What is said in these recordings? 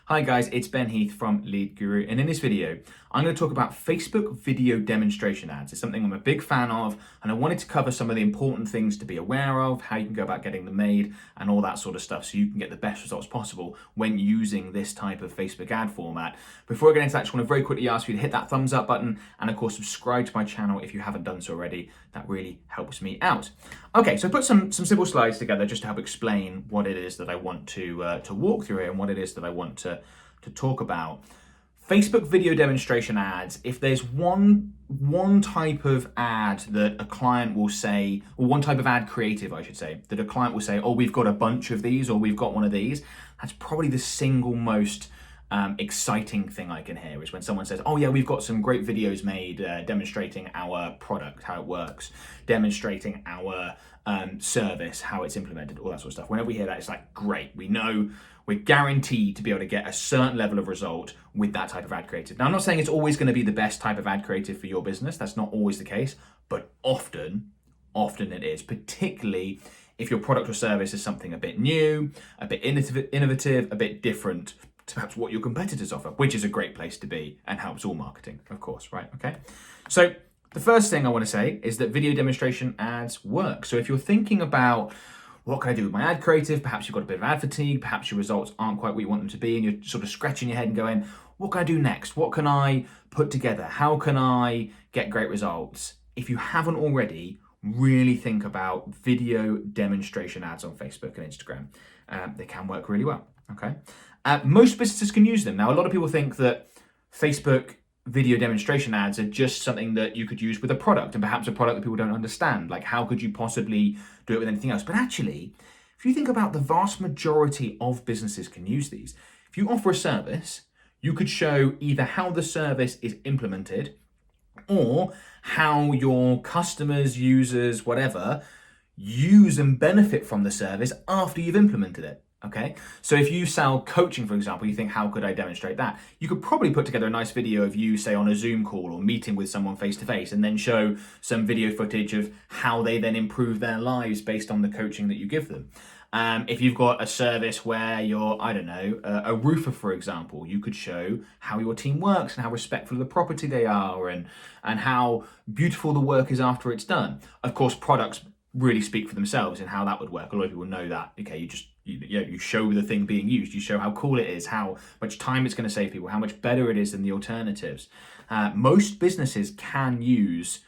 Hi guys, it's Ben Heath from Lead Guru, and in this video, I'm going to talk about Facebook video demonstration ads. It's something I'm a big fan of, and I wanted to cover some of the important things to be aware of, how you can go about getting them made, and all that sort of stuff so you can get the best results possible when using this type of Facebook ad format. Before I get into that, I just want to very quickly ask you to hit that thumbs up button, and of course subscribe to my channel if you haven't done so already. That really helps me out. Okay, so I put some simple slides together just to help explain what it is that I want to walk through here and what it is that I want to talk about. Facebook video demonstration ads, if there's one type of ad that a client will say, or one type of ad creative, I should say, that a client will say, oh, we've got a bunch of these, or we've got one of these, that's probably the single most exciting thing I can hear is when someone says, oh yeah, we've got some great videos made demonstrating our product, how it works, demonstrating our service, how it's implemented, all that sort of stuff. Whenever we hear that, it's like, great, we know we're guaranteed to be able to get a certain level of result with that type of ad creative. Now, I'm not saying it's always going to be the best type of ad creative for your business. That's not always the case, but often it is, particularly if your product or service is something a bit new, a bit innovative, a bit different to perhaps what your competitors offer, which is a great place to be and helps all marketing, of course, right? Okay. So the first thing I want to say is that video demonstration ads work. So if you're thinking about what can I do with my ad creative, perhaps you've got a bit of ad fatigue, perhaps your results aren't quite what you want them to be, and you're sort of scratching your head and going, what can I do next? What can I put together? How can I get great results? If you haven't already, really think about video demonstration ads on Facebook and Instagram. They can work really well, okay? Most businesses can use them. Now, a lot of people think that Facebook video demonstration ads are just something that you could use with a product, and perhaps a product that people don't understand. Like, how could you possibly do it with anything else? But actually, if you think about the vast majority of businesses can use these. If you offer a service, you could show either how the service is implemented or how your customers, users, whatever, use and benefit from the service after you've implemented it. Okay, so if you sell coaching, for example, you think, how could I demonstrate that? You could probably put together a nice video of you, say, on a Zoom call or meeting with someone face to face, and then show some video footage of how they then improve their lives based on the coaching that you give them. If you've got a service where you're, I don't know, a roofer, for example, you could show how your team works and how respectful of the property they are, and how beautiful the work is after it's done. Of course, products really speak for themselves and how that would work. A lot of people know that. Okay, you show the thing being used, you show how cool it is, how much time it's going to save people, how much better it is than the alternatives. Most businesses can use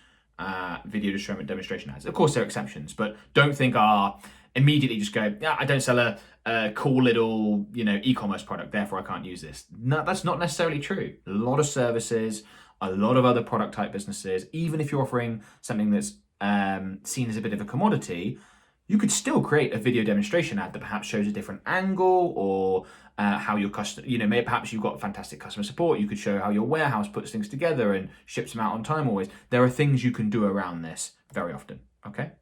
video demonstration ads. Of course, there are exceptions, but don't think immediately just go, yeah, I don't sell a cool little e-commerce product, therefore I can't use this. No, that's not necessarily true. A lot of services, a lot of other product type businesses, even if you're offering something that's seen as a bit of a commodity, you could still create a video demonstration ad that perhaps shows a different angle, or how your customer, maybe perhaps you've got fantastic customer support. You could show how your warehouse puts things together and ships them out on time always. There are things you can do around this very often, okay?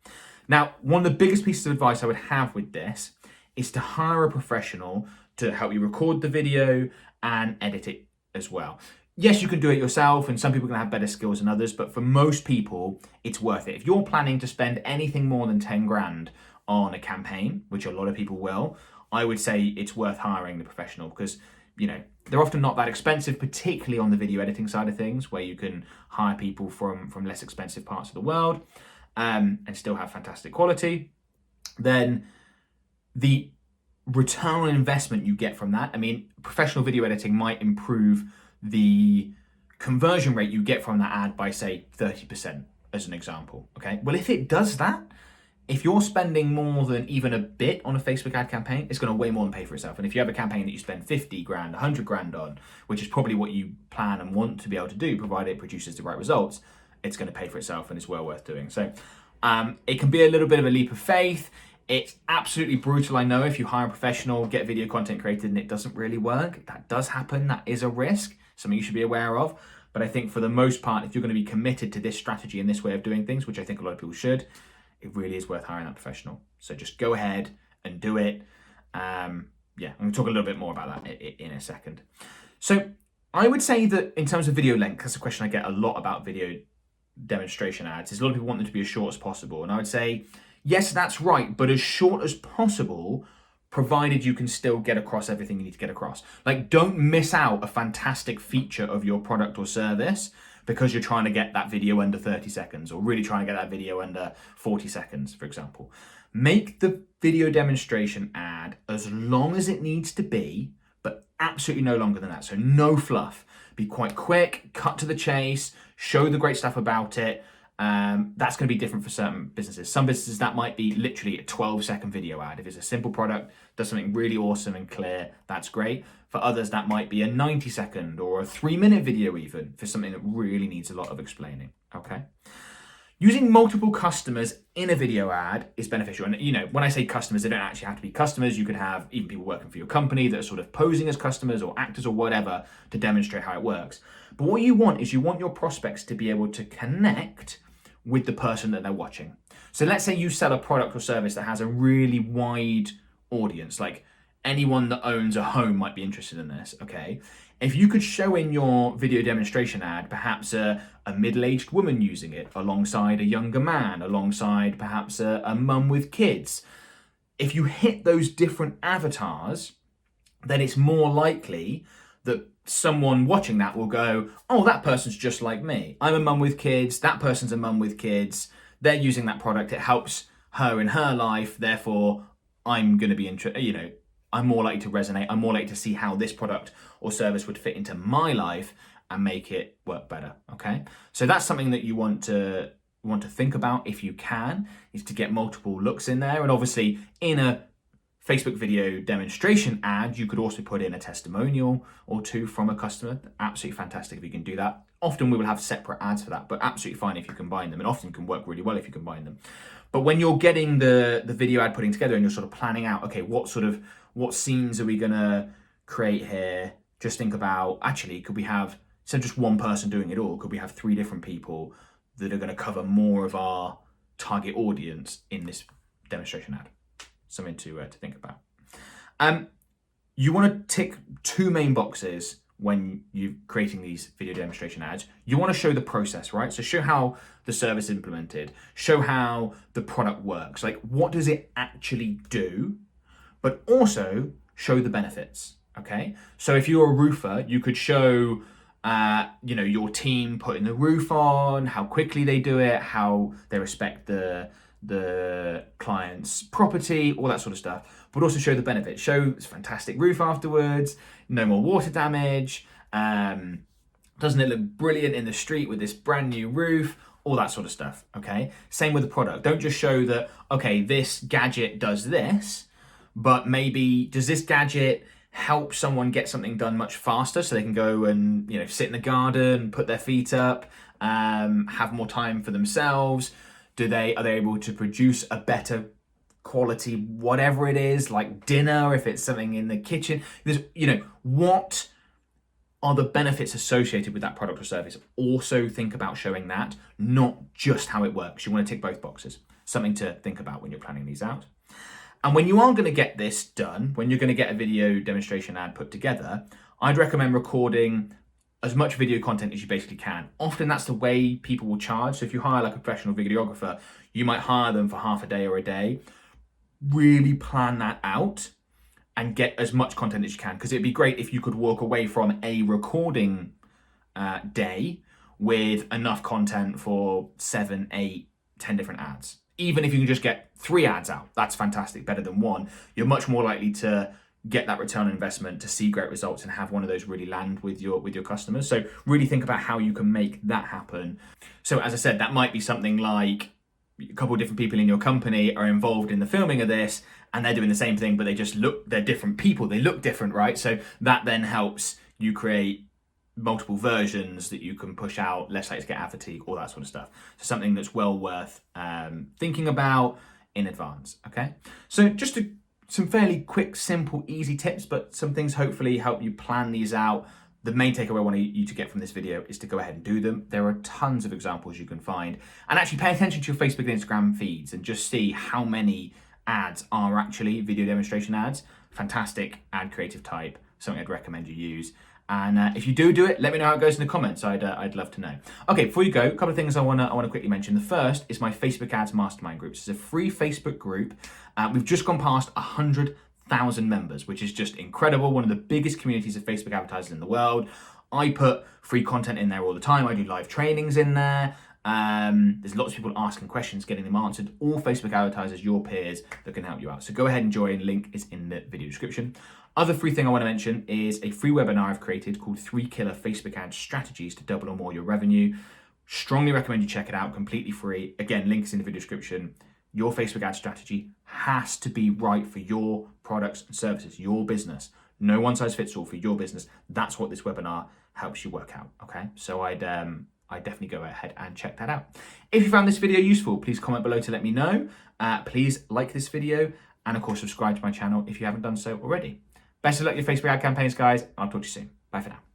Now, one of the biggest pieces of advice I would have with this is to hire a professional to help you record the video and edit it as well. Yes, you can do it yourself, and some people can have better skills than others, but for most people, it's worth it. If you're planning to spend anything more than 10 grand on a campaign, which a lot of people will, I would say it's worth hiring the professional, because they're often not that expensive, particularly on the video editing side of things, where you can hire people from less expensive parts of the world and still have fantastic quality. Then the return on investment you get from that, professional video editing might improve the conversion rate you get from that ad by, say, 30%, as an example. Okay, well, if it does that, if you're spending more than even a bit on a Facebook ad campaign, it's going to way more than pay for itself. And if you have a campaign that you spend 50 grand, 100 grand on, which is probably what you plan and want to be able to do, provided it produces the right results, it's going to pay for itself, and it's well worth doing. So it can be a little bit of a leap of faith. It's absolutely brutal, I know, if you hire a professional, get video content created, and it doesn't really work. That does happen. That is a risk, something you should be aware of. But I think for the most part, if you're going to be committed to this strategy and this way of doing things, which I think a lot of people should, it really is worth hiring that professional. So just go ahead and do it. I'm going to talk a little bit more about that in a second. So I would say that in terms of video length, that's a question I get a lot about video demonstration ads, is a lot of people want them to be as short as possible. And I would say, yes, that's right, but as short as possible, provided you can still get across everything you need to get across. Like, don't miss out a fantastic feature of your product or service because you're trying to get that video under 30 seconds or really trying to get that video under 40 seconds, for example. Make the video demonstration ad as long as it needs to be, but absolutely no longer than that. So no fluff. Be quite quick, cut to the chase, show the great stuff about it. That's going to be different for certain businesses. Some businesses, that might be literally a 12-second video ad. If it's a simple product, does something really awesome and clear, that's great. For others, that might be a 90-second or a 3-minute video even for something that really needs a lot of explaining, okay? Using multiple customers in a video ad is beneficial. And you know, when I say customers, they don't actually have to be customers. You could have even people working for your company that are sort of posing as customers or actors or whatever to demonstrate how it works. But what you want is you want your prospects to be able to connect with the person that they're watching. So let's say you sell a product or service that has a really wide audience, like anyone that owns a home might be interested in this, okay? If you could show in your video demonstration ad, perhaps a middle-aged woman using it alongside a younger man, alongside perhaps a mum with kids. If you hit those different avatars, then it's more likely that someone watching that will go, oh, that person's just like me. I'm a mum with kids, that person's a mum with kids, they're using that product, it helps her in her life, therefore I'm going to be interested, I'm more likely to resonate, I'm more likely to see how this product or service would fit into my life and make it work better, okay? So that's something that you want to think about if you can, is to get multiple looks in there. And obviously in a Facebook video demonstration ad, you could also put in a testimonial or two from a customer. Absolutely fantastic if you can do that. Often we will have separate ads for that, but absolutely fine if you combine them, and often can work really well if you combine them. But when you're getting the video ad putting together and you're sort of planning out, okay, what scenes are we gonna create here? Just think about, actually, could we have, instead of just one person doing it all, could we have 3 different people that are gonna cover more of our target audience in this demonstration ad? Something to think about. You want to tick 2 main boxes when you're creating these video demonstration ads. You want to show the process, right? So show how the service is implemented, show how the product works, like what does it actually do, but also show the benefits, okay? So if you're a roofer, you could show your team putting the roof on, how quickly they do it, how they respect the client's property, all that sort of stuff, but also show the benefits. Show this fantastic roof afterwards, no more water damage, doesn't it look brilliant in the street with this brand new roof, all that sort of stuff, okay? Same with the product. Don't just show that, okay, this gadget does this, but maybe does this gadget help someone get something done much faster so they can go and sit in the garden, put their feet up, have more time for themselves? Are they able to produce a better quality, whatever it is, like dinner, if it's something in the kitchen? What are the benefits associated with that product or service? Also think about showing that, not just how it works. You want to tick both boxes. Something to think about when you're planning these out. And when you are going to get this done, when you're going to get a video demonstration ad put together, I'd recommend recording as much video content as you basically can. Often that's the way people will charge. So if you hire like a professional videographer, you might hire them for half a day or a day. Really plan that out and get as much content as you can, because it'd be great if you could walk away from a recording day with enough content for 7, 8, 10 different ads. Even if you can just get 3 ads out, that's fantastic, better than 1. You're much more likely to get that return on investment, to see great results and have one of those really land with your customers. So really think about how you can make that happen. So as I said, that might be something like a couple of different people in your company are involved in the filming of this and they're doing the same thing, but they're different people, they look different, right? So that then helps you create multiple versions that you can push out, less likely to get ad fatigue, all that sort of stuff. So something that's well worth thinking about in advance, okay? So just some fairly quick, simple, easy tips, but some things hopefully help you plan these out. The main takeaway I want you to get from this video is to go ahead and do them. There are tons of examples you can find, and actually pay attention to your Facebook and Instagram feeds and just see how many ads are actually video demonstration ads. Fantastic ad creative type, something I'd recommend you use. And if you do it, let me know how it goes in the comments. I'd love to know. Okay, before you go, a couple of things I want to quickly mention. The first is my Facebook Ads Mastermind group. It's a free Facebook group. We've just gone past 100,000 1,000 members, which is just incredible. One of the biggest communities of Facebook advertisers in the world. I put free content in there all the time. I do live trainings in there. There's lots of people asking questions, getting them answered. All Facebook advertisers, your peers, that can help you out. So go ahead and join. Link is in the video description. Other free thing I want to mention is a free webinar I've created called 3 Killer Facebook Ad Strategies to Double or More Your Revenue. Strongly recommend you check it out, completely free. Again, links in the video description. Your Facebook ad strategy has to be right for your products and services, your business. No one size fits all for your business. That's what this webinar helps you work out, okay? So I'd definitely go ahead and check that out. If you found this video useful, please comment below to let me know. Please like this video and of course subscribe to my channel if you haven't done so already. Best of luck with your Facebook ad campaigns, guys. I'll talk to you soon. Bye for now.